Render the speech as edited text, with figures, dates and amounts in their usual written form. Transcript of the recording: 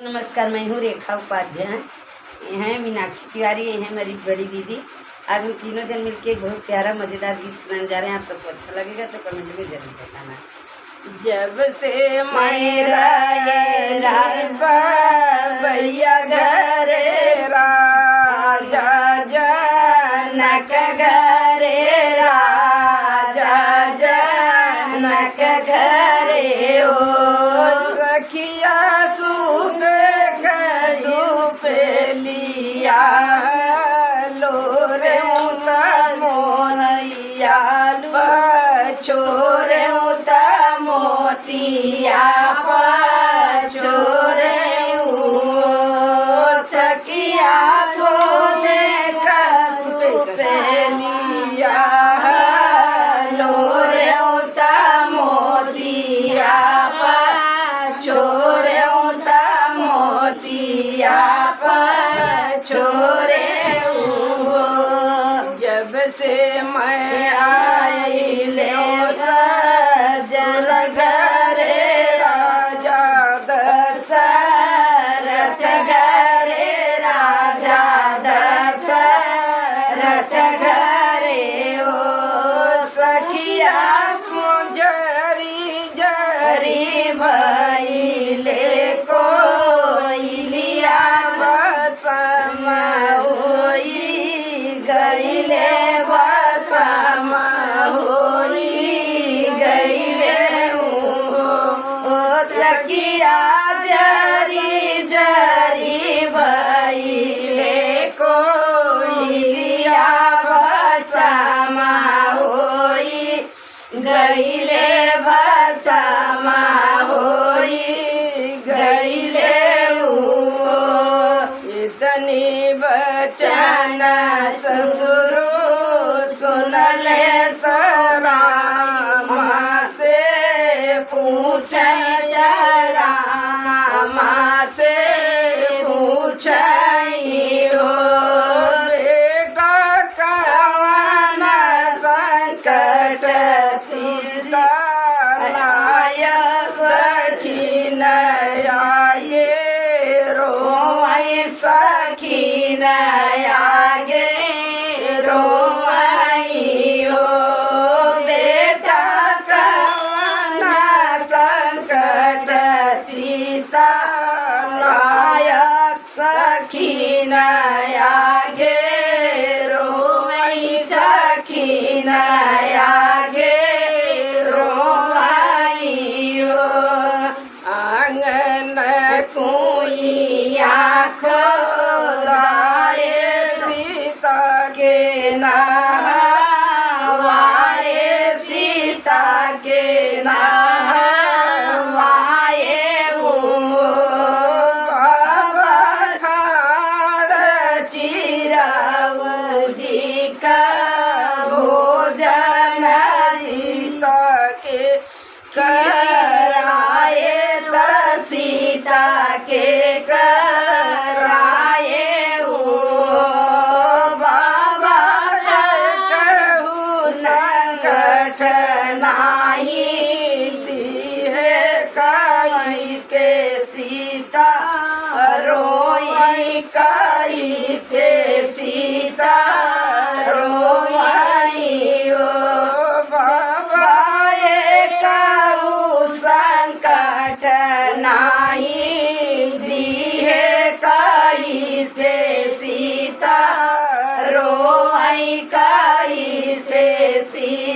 नमस्कार, मैं हूँ रेखा उपाध्याय। ये हैं मीनाक्षी तिवारी, ये हैं मेरी बड़ी दीदी। आज हम तीनों जन मिलके एक बहुत प्यारा मज़ेदार गीत सुनाने जा रहे हैं। आप सबको अच्छा लगेगा तो कमेंट में जरूर बताना। जब से भैया घरे राजा जनक घरे राजा जनक घरे ओ सखिया सूपे लिया लोरे मोहैया छोरे मोतिया छोरे सखिया सोने का सूपे लिया लोरे मोतिया छोरे मोतिया छोरे जब से मैं आई ले सजल घरे राजा दशरथ घरे राजा दशरथ घरे ओ सखिया जरी जरी भइले कोइलिया बसम होई गइले बसम होई गइले ओ सखिया जरी जरी भइले कोइलिया बसम होई गइले बसम होई गइले इतनी बचन ससुर सुनले रामा से पूछे रामा से पूछई हो बेटा कवन संकट सीता लाया सखी नया ये रोई सखी नया गे रोई हो बेटा कवन संकट सीता लायक सखी नया गे रोई सखी नया गे रोई हो आंगन कुइया खोदाए सीता के नहवाए सीता के नहवाए खाड़ चिराऊ जी का भोजन सीता के कराए सीता के कराए बाबा कहू संकट नाही दिए कई के सीता रोई कई से सीता रोई ओ बाबा कहू संकट नाही दिए कई से सीता रोई कई से सीता